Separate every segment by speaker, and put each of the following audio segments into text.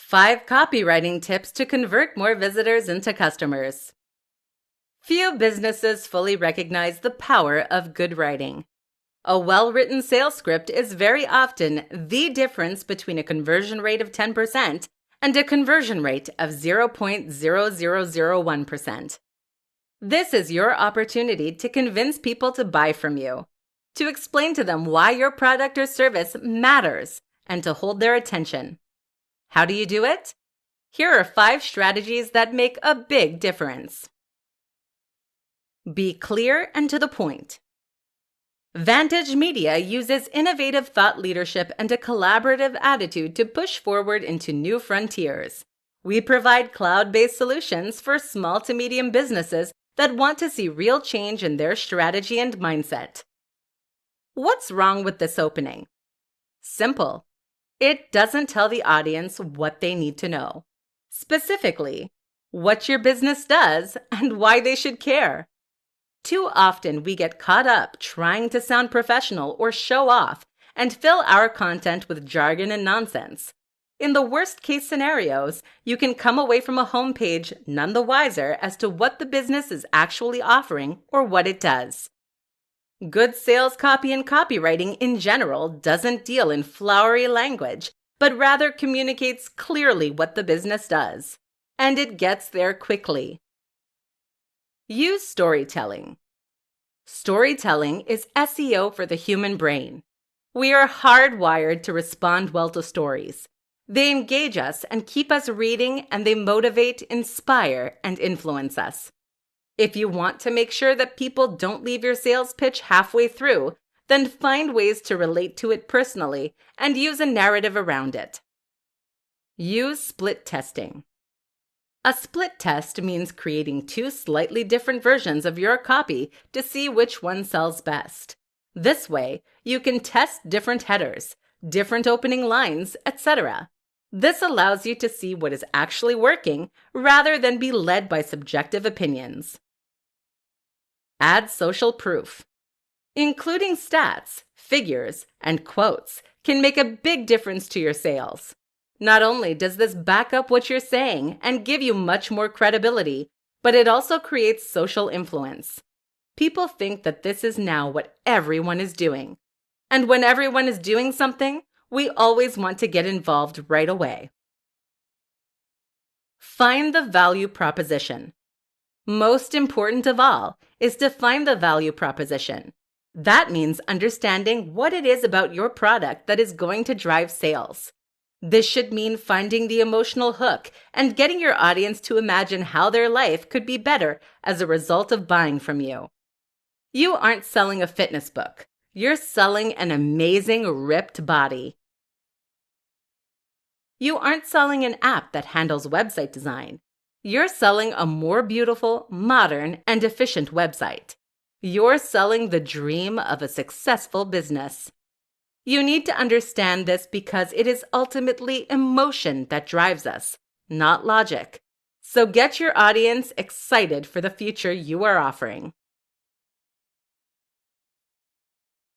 Speaker 1: 5 copywriting tips to convert more visitors into customers. Few businesses fully recognize the power of good writing. A well-written sales script is very often the difference between a conversion rate of 10% and a conversion rate of 0.0001%. This is your opportunity to convince people to buy from you, to explain to them why your product or service matters, and to hold their attention. How do you do it? Here are 5 strategies that make a big difference. Be clear and to the point. Vantage Media uses innovative thought leadership and a collaborative attitude to push forward into new frontiers. We provide cloud-based solutions for small to medium businesses that want to see real change in their strategy and mindset. What's wrong with this opening? Simple. It doesn't tell the audience what they need to know. Specifically, what your business does and why they should care. Too often we get caught up trying to sound professional or show off and fill our content with jargon and nonsense. In the worst case scenarios, you can come away from a homepage none the wiser as to what the business is actually offering or what it does. Good sales copy and copywriting in general doesn't deal in flowery language, but rather communicates clearly what the business does. And it gets there quickly. Use storytelling. Storytelling is SEO for the human brain. We are hardwired to respond well to stories. They engage us and keep us reading, and they motivate, inspire, and influence us. If you want to make sure that people don't leave your sales pitch halfway through, then find ways to relate to it personally and use a narrative around it. Use split testing. A split test means creating 2 slightly different versions of your copy to see which one sells best. This way, you can test different headers, different opening lines, etc. This allows you to see what is actually working rather than be led by subjective opinions. Add social proof. Including stats, figures, and quotes can make a big difference to your sales. Not only does this back up what you're saying and give you much more credibility, but it also creates social influence. People think that this is now what everyone is doing. And when everyone is doing something, we always want to get involved right away. Find the value proposition. Most important of all is to find the value proposition. That means understanding what it is about your product that is going to drive sales. This should mean finding the emotional hook and getting your audience to imagine how their life could be better as a result of buying from you. You aren't selling a fitness book. You're selling an amazing, ripped body. You aren't selling an app that handles website design. You're selling a more beautiful, modern, and efficient website. You're selling the dream of a successful business. You need to understand this because it is ultimately emotion that drives us, not logic. So get your audience excited for the future you are offering.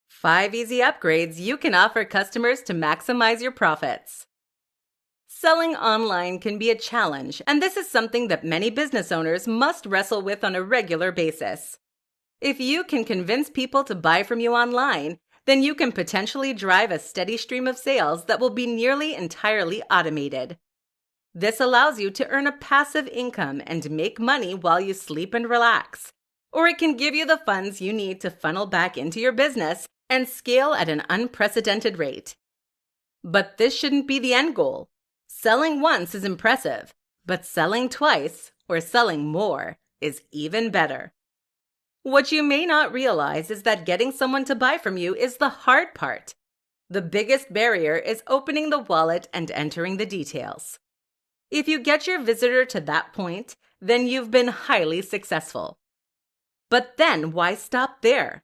Speaker 1: 5 easy upgrades you can offer customers to maximize your profits. Selling online can be a challenge, and this is something that many business owners must wrestle with on a regular basis. If you can convince people to buy from you online, then you can potentially drive a steady stream of sales that will be nearly entirely automated. This allows you to earn a passive income and make money while you sleep and relax. Or it can give you the funds you need to funnel back into your business and scale at an unprecedented rate. But this shouldn't be the end goal. Selling once is impressive, but selling twice or selling more is even better. What you may not realize is that getting someone to buy from you is the hard part. The biggest barrier is opening the wallet and entering the details. If you get your visitor to that point, then you've been highly successful. But then why stop there?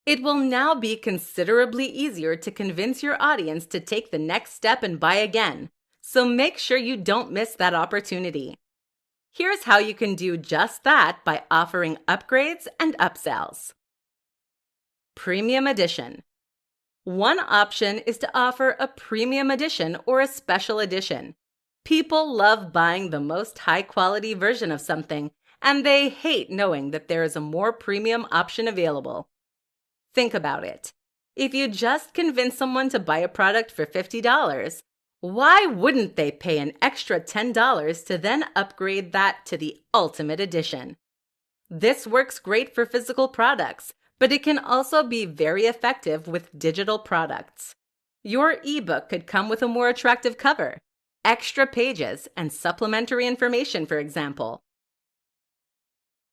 Speaker 1: It will now be considerably easier to convince your audience to take the next step and buy again. So make sure you don't miss that opportunity. Here's how you can do just that by offering upgrades and upsells. Premium Edition. One option is to offer a premium edition or a special edition. People love buying the most high-quality version of something, and they hate knowing that there is a more premium option available. Think about it. If you just convince someone to buy a product for $50, why wouldn't they pay an extra $10 to then upgrade that to the ultimate edition? This works great for physical products, but it can also be very effective with digital products. Your ebook could come with a more attractive cover, extra pages, and supplementary information, for example.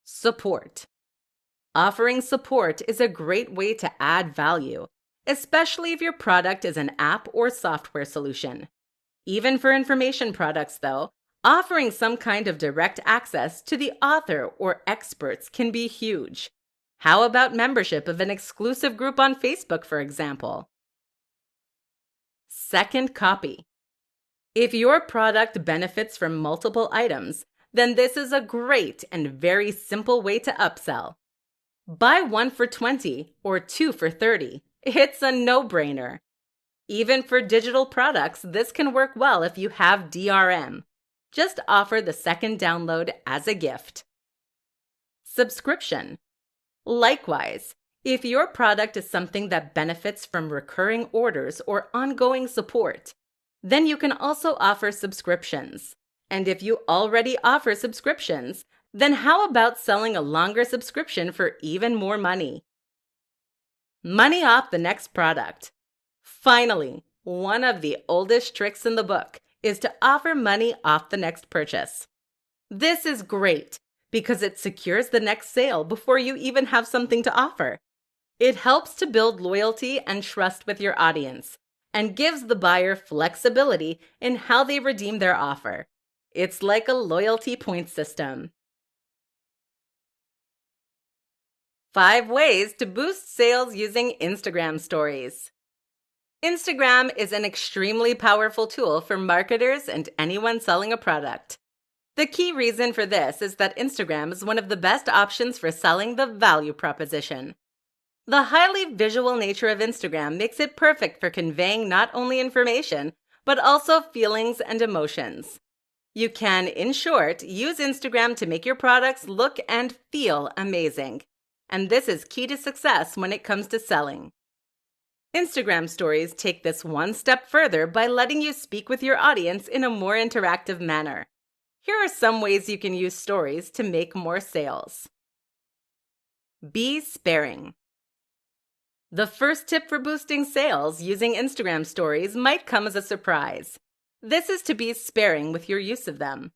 Speaker 1: Support. Offering support is a great way to add value, especially if your product is an app or software solution. Even for information products, though, offering some kind of direct access to the author or experts can be huge. How about membership of an exclusive group on Facebook, for example? Second copy. If your product benefits from multiple items, then this is a great and very simple way to upsell. Buy 1 for $20 or 2 for $30. It's a no-brainer. Even for digital products, this can work well if you have DRM. Just offer the second download as a gift. Subscription. Likewise, if your product is something that benefits from recurring orders or ongoing support, then you can also offer subscriptions. And if you already offer subscriptions, then how about selling a longer subscription for even more money? Money off the next product. Finally, one of the oldest tricks in the book is to offer money off the next purchase. This is great because it secures the next sale before you even have something to offer. It helps to build loyalty and trust with your audience and gives the buyer flexibility in how they redeem their offer. It's like a loyalty point system. 5 ways to boost sales using Instagram stories. Instagram is an extremely powerful tool for marketers and anyone selling a product. The key reason for this is that Instagram is one of the best options for selling the value proposition. The highly visual nature of Instagram makes it perfect for conveying not only information, but also feelings and emotions. You can, in short, use Instagram to make your products look and feel amazing. And this is key to success when it comes to selling. Instagram stories take this one step further by letting you speak with your audience in a more interactive manner. Here are some ways you can use stories to make more sales. Be sparing. The first tip for boosting sales using Instagram stories might come as a surprise. This is to be sparing with your use of them.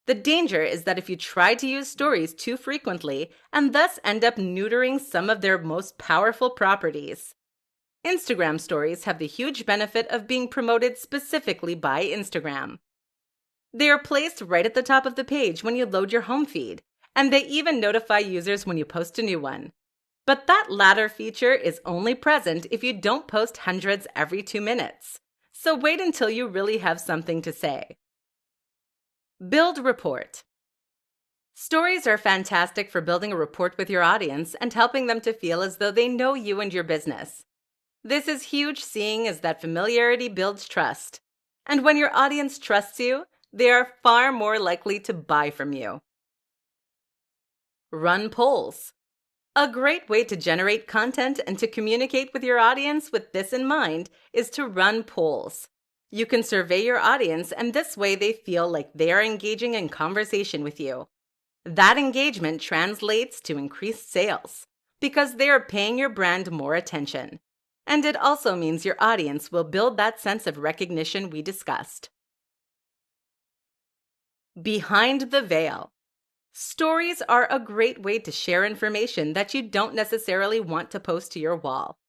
Speaker 1: The danger is that if you try to use stories too frequently and thus end up neutering some of their most powerful properties. Instagram stories have the huge benefit of being promoted specifically by Instagram. They are placed right at the top of the page when you load your home feed, and they even notify users when you post a new one. But that latter feature is only present if you don't post hundreds every 2 minutes. So wait until you really have something to say. Build rapport. Stories are fantastic for building a rapport with your audience and helping them to feel as though they know you and your business. This is huge, seeing as that familiarity builds trust. And when your audience trusts you, they are far more likely to buy from you. Run polls. A great way to generate content and to communicate with your audience with this in mind is to run polls. You can survey your audience, and this way they feel like they are engaging in conversation with you. That engagement translates to increased sales because they are paying your brand more attention. And it also means your audience will build that sense of recognition we discussed. Behind the veil. Stories are a great way to share information that you don't necessarily want to post to your wall.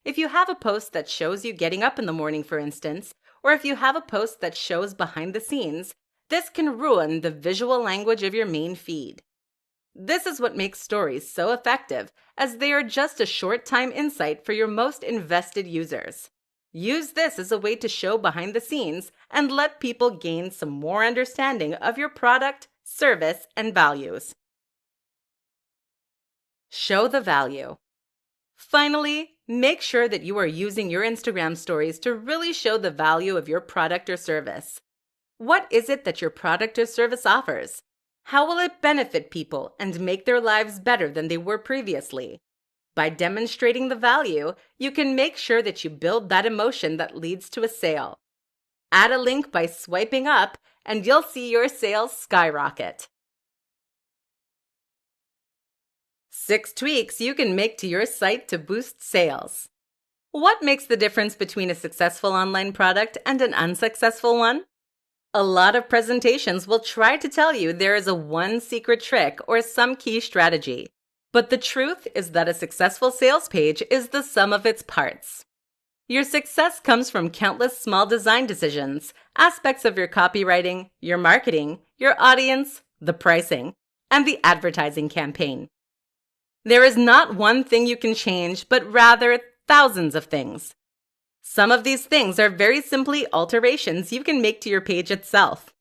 Speaker 1: If you have a post that shows you getting up in the morning, for instance, or if you have a post that shows behind the scenes, this can ruin the visual language of your main feed. This is what makes stories so effective, as they are just a short-time insight for your most invested users. Use this as a way to show behind the scenes and let people gain some more understanding of your product, service, and values. Show the value. Finally, make sure that you are using your Instagram stories to really show the value of your product or service. What is it that your product or service offers? How will it benefit people and make their lives better than they were previously? By demonstrating the value, you can make sure that you build that emotion that leads to a sale. Add a link by swiping up, and you'll see your sales skyrocket. 6 tweaks you can make to your site to boost sales. What makes the difference between a successful online product and an unsuccessful one? A lot of presentations will try to tell you there is a one secret trick or some key strategy. But the truth is that a successful sales page is the sum of its parts. Your success comes from countless small design decisions, aspects of your copywriting, your marketing, your audience, the pricing, and the advertising campaign. There is not one thing you can change, but rather thousands of things. Some of these things are very simply alterations you can make to your page itself.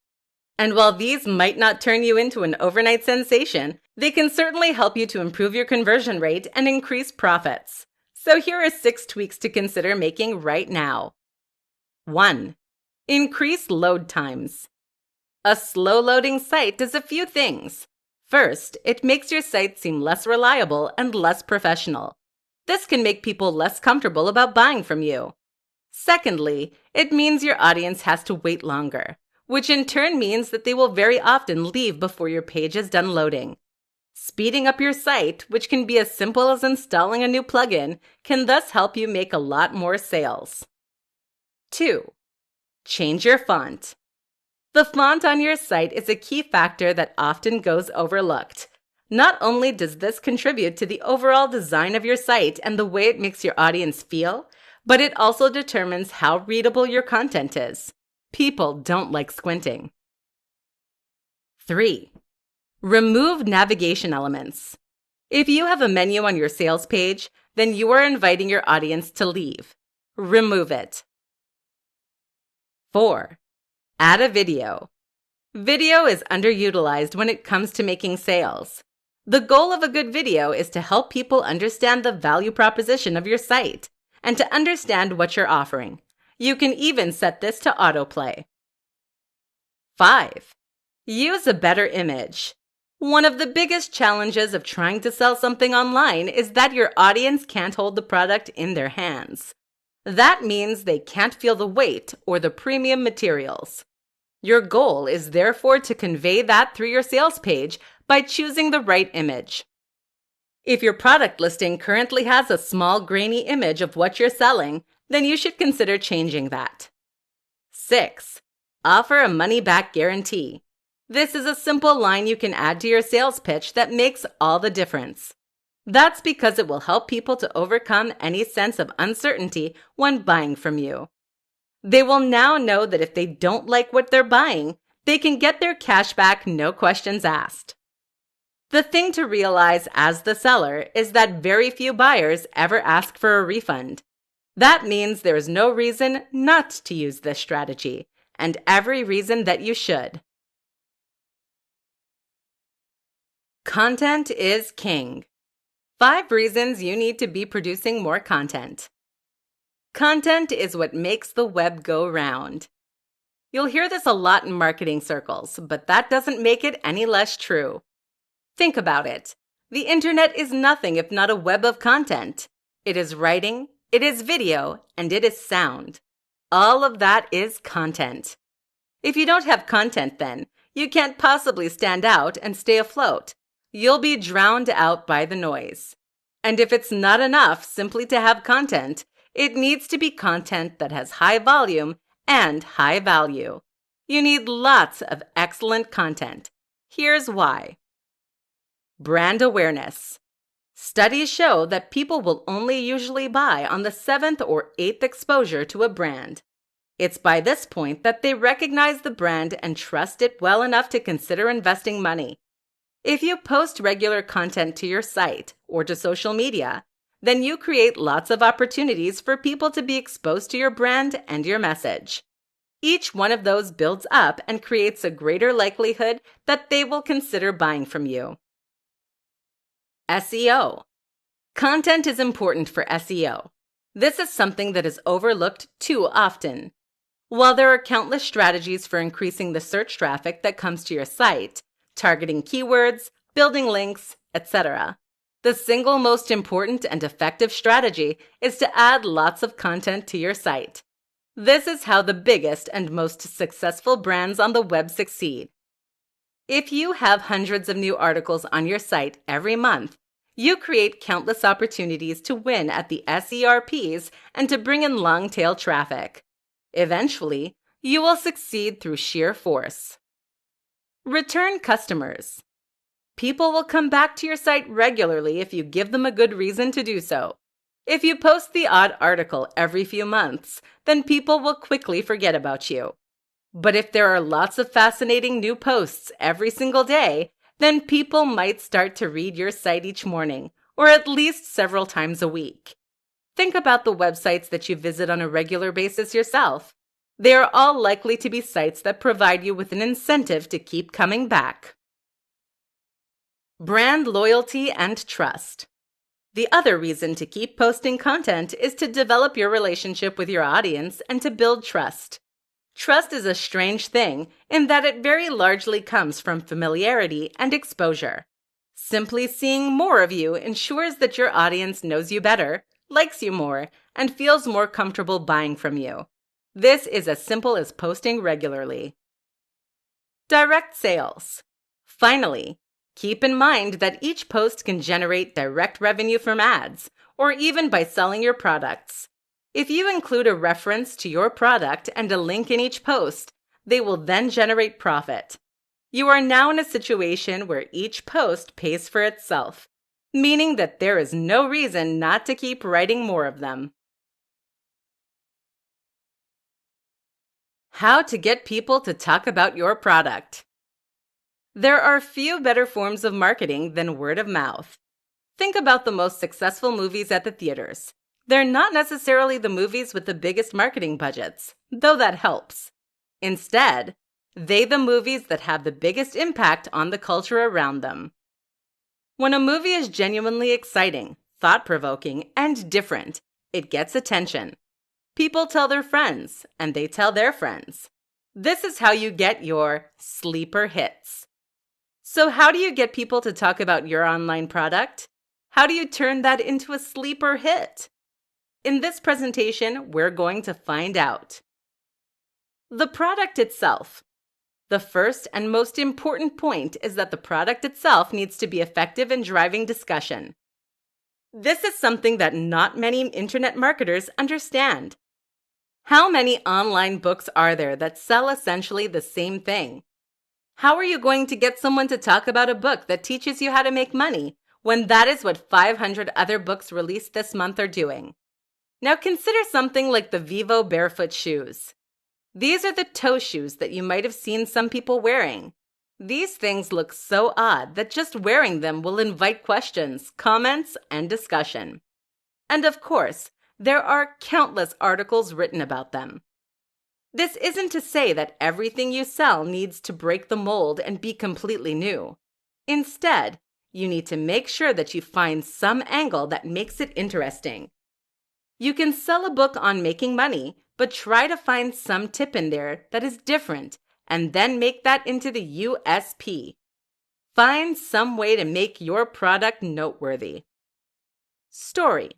Speaker 1: And while these might not turn you into an overnight sensation, they can certainly help you to improve your conversion rate and increase profits. So here are 6 tweaks to consider making right now. 1. Increase load times. A slow-loading site does a few things. First, it makes your site seem less reliable and less professional. This can make people less comfortable about buying from you. Secondly, it means your audience has to wait longer, which in turn means that they will very often leave before your page is done loading. Speeding up your site, which can be as simple as installing a new plugin, can thus help you make a lot more sales. 2. Change your font. The font on your site is a key factor that often goes overlooked. Not only does this contribute to the overall design of your site and the way it makes your audience feel, but it also determines how readable your content is. People don't like squinting. 3. Remove navigation elements. If you have a menu on your sales page, then you are inviting your audience to leave. Remove it. 4. Add a video. Video is underutilized when it comes to making sales. The goal of a good video is to help people understand the value proposition of your site and to understand what you're offering. You can even set this to autoplay. 5. Use a better image. One of the biggest challenges of trying to sell something online is that your audience can't hold the product in their hands. That means they can't feel the weight or the premium materials. Your goal is therefore to convey that through your sales page by choosing the right image. If your product listing currently has a small, grainy image of what you're selling, then you should consider changing that. 6. Offer a money-back guarantee. This is a simple line you can add to your sales pitch that makes all the difference. That's because it will help people to overcome any sense of uncertainty when buying from you. They will now know that if they don't like what they're buying, they can get their cash back, no questions asked. The thing to realize as the seller is that very few buyers ever ask for a refund. That means there is no reason not to use this strategy, and every reason that you should. Content is king. 5 reasons you need to be producing more content. Content is what makes the web go round. You'll hear this a lot in marketing circles, but that doesn't make it any less true. Think about it. The internet is nothing if not a web of content. It is writing, it is video, and it is sound. All of that is content. If you don't have content then, you can't possibly stand out and stay afloat. You'll be drowned out by the noise. And if it's not enough simply to have content, it needs to be content that has high volume and high value. You need lots of excellent content. Here's why. Brand awareness. Studies show that people will only usually buy on the 7th or 8th exposure to a brand. It's by this point that they recognize the brand and trust it well enough to consider investing money. If you post regular content to your site or to social media, then you create lots of opportunities for people to be exposed to your brand and your message. Each one of those builds up and creates a greater likelihood that they will consider buying from you. SEO. Content is important for SEO. This is something that is overlooked too often. While there are countless strategies for increasing the search traffic that comes to your site, targeting keywords, building links, etc., the single most important and effective strategy is to add lots of content to your site. This is how the biggest and most successful brands on the web succeed. If you have hundreds of new articles on your site every month, you create countless opportunities to win at the SERPs and to bring in long-tail traffic. Eventually, you will succeed through sheer force. Return customers. People will come back to your site regularly if you give them a good reason to do so. If you post the odd article every few months, then people will quickly forget about you. But if there are lots of fascinating new posts every single day, then people might start to read your site each morning, or at least several times a week. Think about the websites that you visit on a regular basis yourself. They are all likely to be sites that provide you with an incentive to keep coming back. Brand loyalty and trust. The other reason to keep posting content is to develop your relationship with your audience and to build trust. Trust is a strange thing in that it very largely comes from familiarity and exposure. Simply seeing more of you ensures that your audience knows you better, likes you more, and feels more comfortable buying from you. This is as simple as posting regularly. Direct sales. Finally, keep in mind that each post can generate direct revenue from ads, or even by selling your products. If you include a reference to your product and a link in each post, they will then generate profit. You are now in a situation where each post pays for itself, meaning that there is no reason not to keep writing more of them. How to get people to talk about your product. There are few better forms of marketing than word of mouth. Think about the most successful movies at the theaters. They're not necessarily the movies with the biggest marketing budgets, though that helps. Instead, they're the movies that have the biggest impact on the culture around them. When a movie is genuinely exciting, thought-provoking, and different, it gets attention. People tell their friends, and they tell their friends. This is how you get your sleeper hits. So how do you get people to talk about your online product? How do you turn that into a sleeper hit? In this presentation, we're going to find out. The product itself. The first and most important point is that the product itself needs to be effective in driving discussion. This is something that not many internet marketers understand. How many online books are there that sell essentially the same thing? How are you going to get someone to talk about a book that teaches you how to make money when that is what 500 other books released this month are doing? Now consider something like the Vivo barefoot shoes. These are the toe shoes that you might have seen some people wearing. These things look so odd that just wearing them will invite questions, comments, and discussion. And of course, there are countless articles written about them. This isn't to say that everything you sell needs to break the mold and be completely new. Instead, you need to make sure that you find some angle that makes it interesting. You can sell a book on making money, but try to find some tip in there that is different and then make that into the USP. Find some way to make your product noteworthy. Story.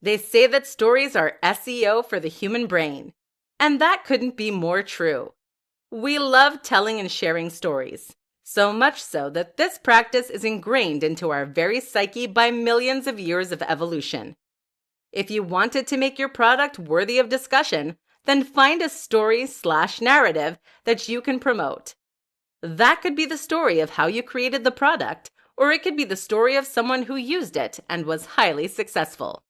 Speaker 1: They say that stories are SEO for the human brain, and that couldn't be more true. We love telling and sharing stories, so much so that this practice is ingrained into our very psyche by millions of years of evolution. If you wanted to make your product worthy of discussion, then find a story/narrative that you can promote. That could be the story of how you created the product, or it could be the story of someone who used it and was highly successful.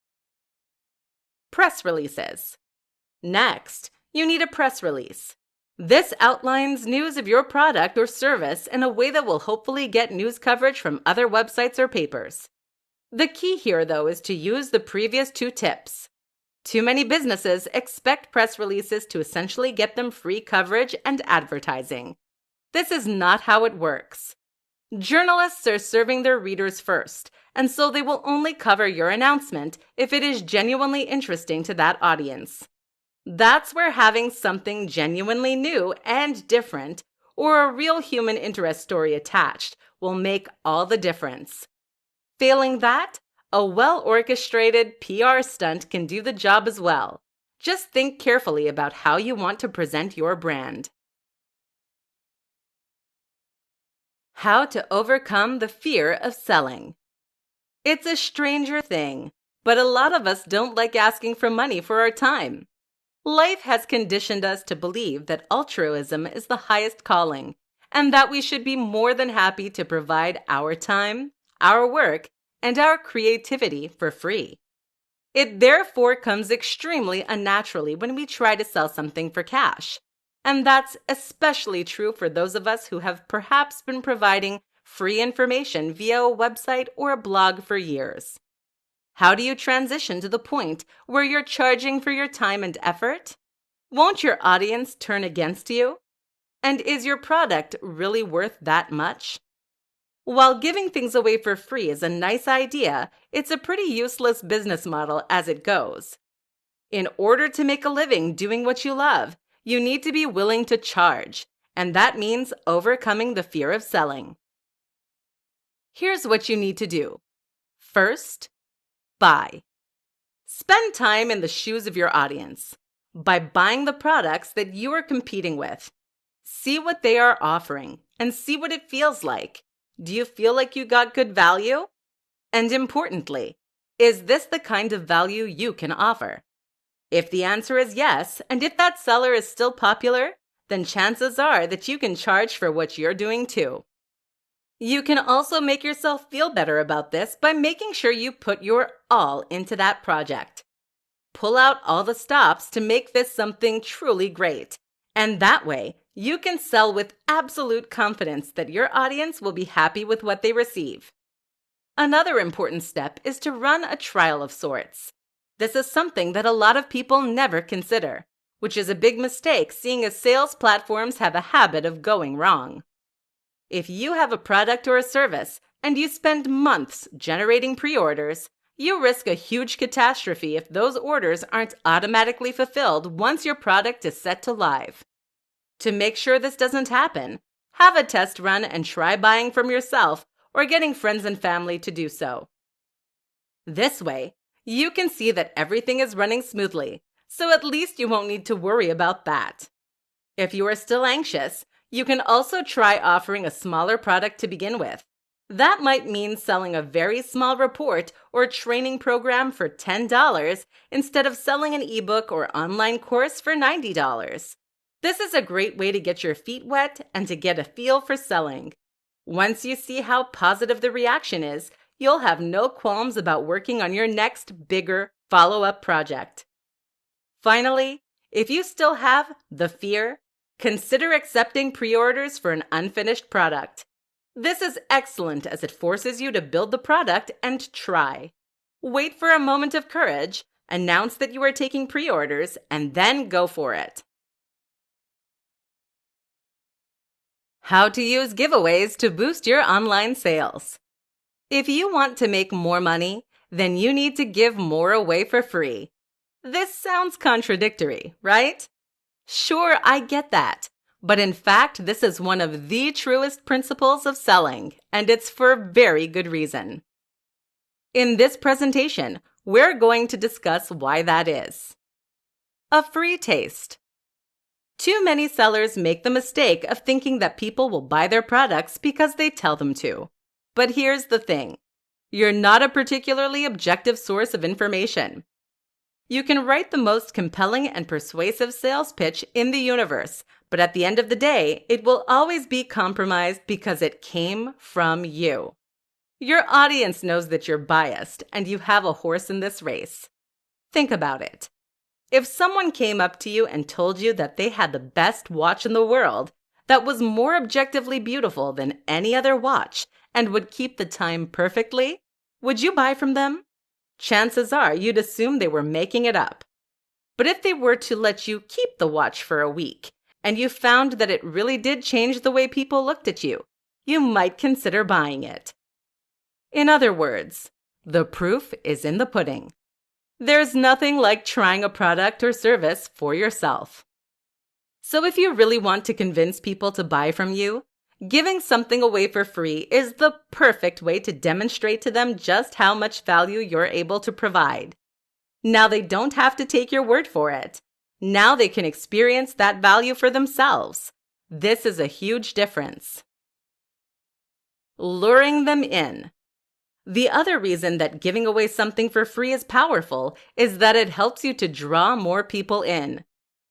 Speaker 1: Press releases. Next, you need a press release. This outlines news of your product or service in a way that will hopefully get news coverage from other websites or papers. The key here, though, is to use the previous two tips. Too many businesses expect press releases to essentially get them free coverage and advertising. This is not how it works. Journalists are serving their readers first, and so they will only cover your announcement if it is genuinely interesting to that audience. That's where having something genuinely new and different, or a real human interest story attached, will make all the difference. Failing that, a well-orchestrated PR stunt can do the job as well. Just think carefully about how you want to present your brand. How to overcome the fear of selling. It's a stranger thing, but a lot of us don't like asking for money for our time. Life has conditioned us to believe that altruism is the highest calling, and that we should be more than happy to provide our time, our work, and our creativity for free. It therefore comes extremely unnaturally when we try to sell something for cash. And that's especially true for those of us who have perhaps been providing free information via a website or a blog for years. How do you transition to the point where you're charging for your time and effort? Won't your audience turn against you? And is your product really worth that much? While giving things away for free is a nice idea, it's a pretty useless business model as it goes. In order to make a living doing what you love, you need to be willing to charge, and that means overcoming the fear of selling. Here's what you need to do. First, buy. Spend time in the shoes of your audience by buying the products that you are competing with. See what they are offering and see what it feels like. Do you feel like you got good value? And importantly, is this the kind of value you can offer? If the answer is yes, and if that seller is still popular, then chances are that you can charge for what you're doing too. You can also make yourself feel better about this by making sure you put your all into that project. Pull out all the stops to make this something truly great, and that way, you can sell with absolute confidence that your audience will be happy with what they receive. Another important step is to run a trial of sorts. This is something that a lot of people never consider, which is a big mistake seeing as sales platforms have a habit of going wrong. If you have a product or a service and you spend months generating pre-orders, you risk a huge catastrophe if those orders aren't automatically fulfilled once your product is set to live. To make sure this doesn't happen, have a test run and try buying from yourself or getting friends and family to do so. This way, you can see that everything is running smoothly, so at least you won't need to worry about that. If you are still anxious, you can also try offering a smaller product to begin with. That might mean selling a very small report or training program for $10 instead of selling an ebook or online course for $90. This is a great way to get your feet wet and to get a feel for selling. Once you see how positive the reaction is, you'll have no qualms about working on your next, bigger follow-up project. Finally, if you still have the fear, consider accepting pre-orders for an unfinished product. This is excellent as it forces you to build the product and try. Wait for a moment of courage, announce that you are taking pre-orders, and then go for it. How to use giveaways to boost your online sales. If you want to make more money, then you need to give more away for free. This sounds contradictory, right? Sure, I get that. But in fact, this is one of the truest principles of selling, and it's for very good reason. In this presentation, we're going to discuss why that is. A free taste. Too many sellers make the mistake of thinking that people will buy their products because they tell them to. But here's the thing. You're not a particularly objective source of information. You can write the most compelling and persuasive sales pitch in the universe, but at the end of the day, it will always be compromised because it came from you. Your audience knows that you're biased and you have a horse in this race. Think about it. If someone came up to you and told you that they had the best watch in the world, that was more objectively beautiful than any other watch, and would keep the time perfectly, would you buy from them? Chances are you'd assume they were making it up. But if they were to let you keep the watch for a week, and you found that it really did change the way people looked at you, you might consider buying it. In other words, the proof is in the pudding. There's nothing like trying a product or service for yourself. So if you really want to convince people to buy from you, giving something away for free is the perfect way to demonstrate to them just how much value you're able to provide. Now they don't have to take your word for it. Now they can experience that value for themselves. This is a huge difference. Luring them in. The other reason that giving away something for free is powerful is that it helps you to draw more people in.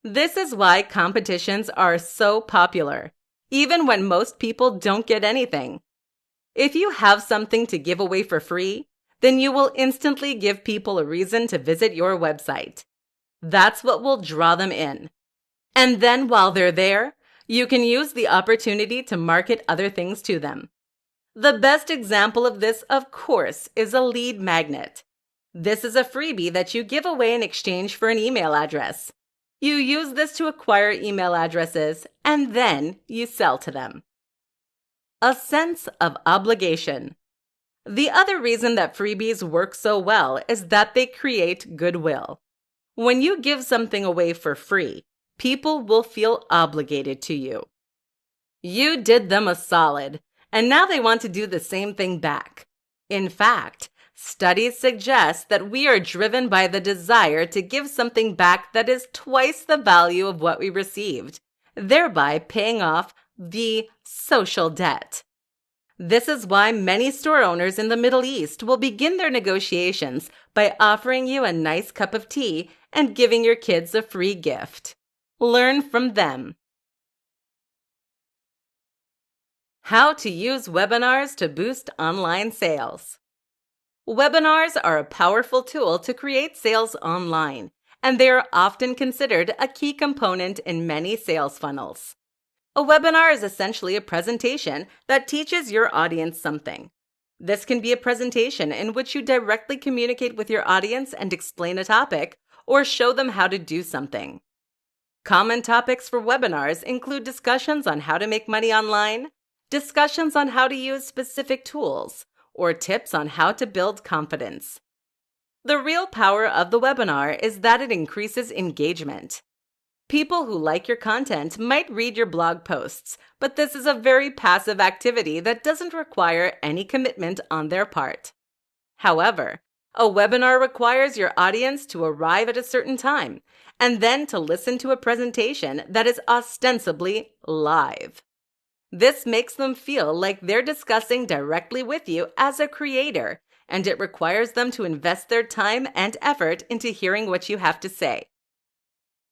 Speaker 1: This is why competitions are so popular, even when most people don't get anything. If you have something to give away for free, then you will instantly give people a reason to visit your website. That's what will draw them in. And then while they're there, you can use the opportunity to market other things to them. The best example of this, of course, is a lead magnet. This is a freebie that you give away in exchange for an email address. You use this to acquire email addresses, and then you sell to them. A sense of obligation. The other reason that freebies work so well is that they create goodwill. When you give something away for free, people will feel obligated to you. You did them a solid, and now they want to do the same thing back. In fact, studies suggest that we are driven by the desire to give something back that is twice the value of what we received, thereby paying off the social debt. This is why many store owners in the Middle East will begin their negotiations by offering you a nice cup of tea and giving your kids a free gift. Learn from them. How to use webinars to boost online sales. Webinars are a powerful tool to create sales online, and they are often considered a key component in many sales funnels. A webinar is essentially a presentation that teaches your audience something. This can be a presentation in which you directly communicate with your audience and explain a topic, or show them how to do something. Common topics for webinars include discussions on how to make money online, discussions on how to use specific tools, or tips on how to build confidence. The real power of the webinar is that it increases engagement. People who like your content might read your blog posts, but this is a very passive activity that doesn't require any commitment on their part. However, a webinar requires your audience to arrive at a certain time and then to listen to a presentation that is ostensibly live. This makes them feel like they're discussing directly with you as a creator, and it requires them to invest their time and effort into hearing what you have to say.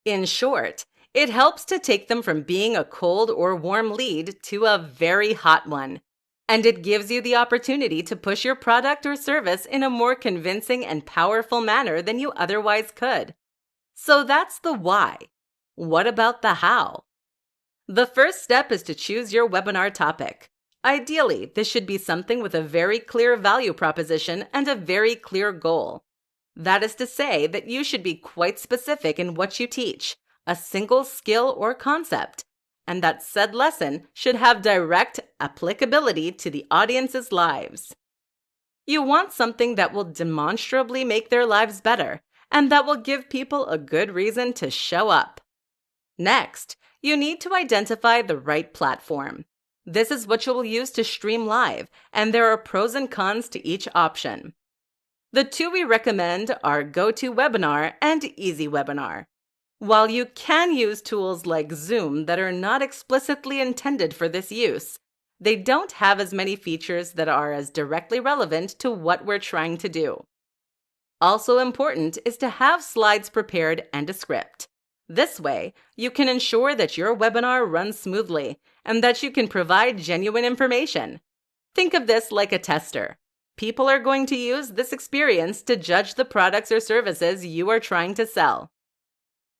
Speaker 1: In short, it helps to take them from being a cold or warm lead to a very hot one, and it gives you the opportunity to push your product or service in a more convincing and powerful manner than you otherwise could. So that's the why. What about the how? The first step is to choose your webinar topic. Ideally, this should be something with a very clear value proposition and a very clear goal. That is to say that you should be quite specific in what you teach, a single skill or concept, and that said lesson should have direct applicability to the audience's lives. You want something that will demonstrably make their lives better, and that will give people a good reason to show up. Next, you need to identify the right platform. This is what you will use to stream live, and there are pros and cons to each option. The two we recommend are GoToWebinar and EasyWebinar. While you can use tools like Zoom that are not explicitly intended for this use, they don't have as many features that are as directly relevant to what we're trying to do. Also important is to have slides prepared and a script. This way, you can ensure that your webinar runs smoothly and that you can provide genuine information. Think of this like a tester. People are going to use this experience to judge the products or services you are trying to sell.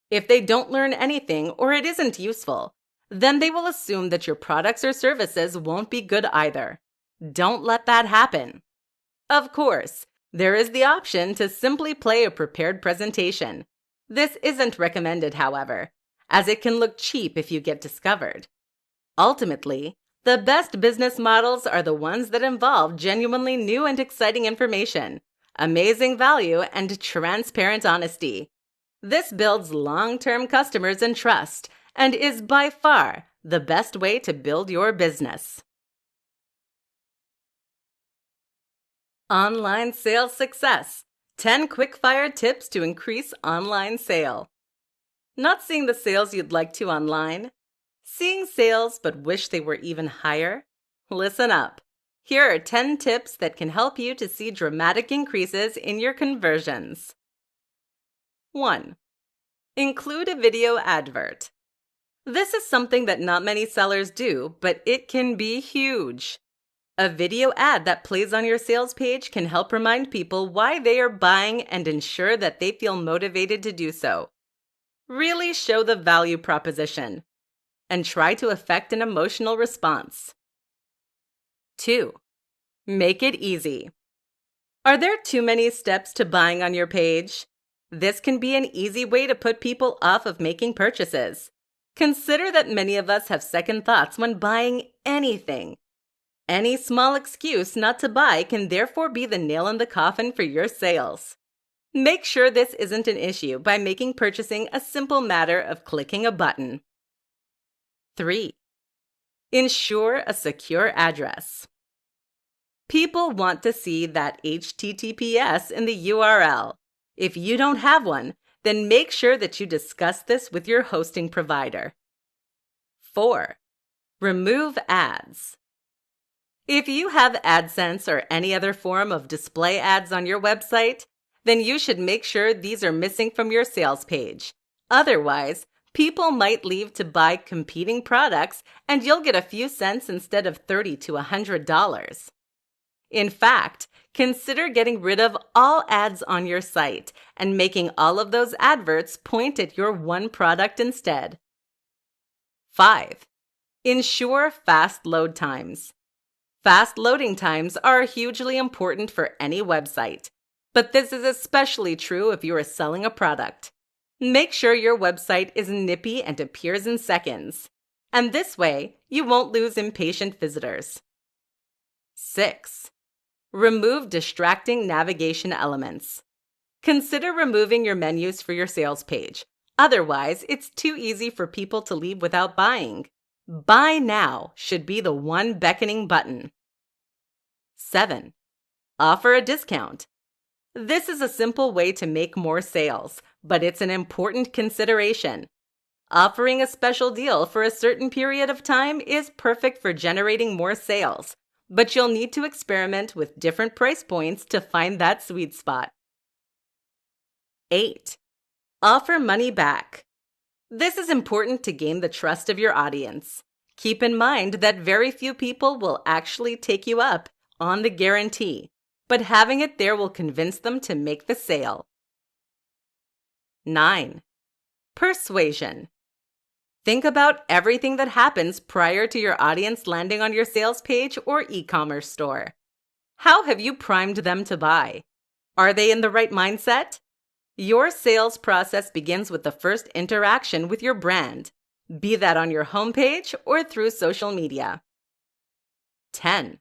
Speaker 1: If they don't learn anything or it isn't useful, then they will assume that your products or services won't be good either. Don't let that happen. Of course, there is the option to simply play a prepared presentation. This isn't recommended, however, as it can look cheap if you get discovered. Ultimately, the best business models are the ones that involve genuinely new and exciting information, amazing value, and transparent honesty. This builds long-term customers and trust and is by far the best way to build your business. Online sales success. 10 quick-fire tips to increase online sale. Not seeing the sales you'd like to online? Seeing sales but wish they were even higher? Listen up. Here are 10 tips that can help you to see dramatic increases in your conversions. 1. Include a video advert. This is something that not many sellers do, but it can be huge. A video ad that plays on your sales page can help remind people why they are buying and ensure that they feel motivated to do so. Really show the value proposition and try to affect an emotional response. 2. Make it easy. Are there too many steps to buying on your page? This can be an easy way to put people off of making purchases. Consider that many of us have second thoughts when buying anything. Any small excuse not to buy can therefore be the nail in the coffin for your sales. Make sure this isn't an issue by making purchasing a simple matter of clicking a button. 3. Ensure a secure address. People want to see that HTTPS in the URL. If you don't have one, then make sure that you discuss this with your hosting provider. 4. Remove ads. If you have AdSense or any other form of display ads on your website, then you should make sure these are missing from your sales page. Otherwise, people might leave to buy competing products and you'll get a few cents instead of $30 to $100. In fact, consider getting rid of all ads on your site and making all of those adverts point at your one product instead. 5. Ensure fast load times. Fast loading times are hugely important for any website, but this is especially true if you are selling a product. Make sure your website is nippy and appears in seconds, and this way you won't lose impatient visitors. 6. Remove distracting navigation elements. Consider removing your menus for your sales page. Otherwise, it's too easy for people to leave without buying. Buy now should be the one beckoning button. 7. Offer a discount. This is a simple way to make more sales, but it's an important consideration. Offering a special deal for a certain period of time is perfect for generating more sales, but you'll need to experiment with different price points to find that sweet spot. 8. Offer money back. This is important to gain the trust of your audience. Keep in mind that very few people will actually take you up on the guarantee, but having it there will convince them to make the sale. 9. Persuasion. Think about everything that happens prior to your audience landing on your sales page or e-commerce store. How have you primed them to buy? Are they in the right mindset? Your sales process begins with the first interaction with your brand, be that on your homepage or through social media. 10.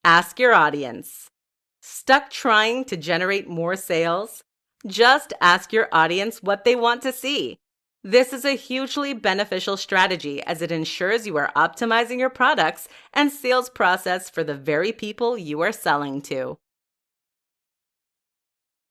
Speaker 1: Ask your audience. Stuck trying to generate more sales? Just ask your audience what they want to see. This is a hugely beneficial strategy as it ensures you are optimizing your products and sales process for the very people you are selling to.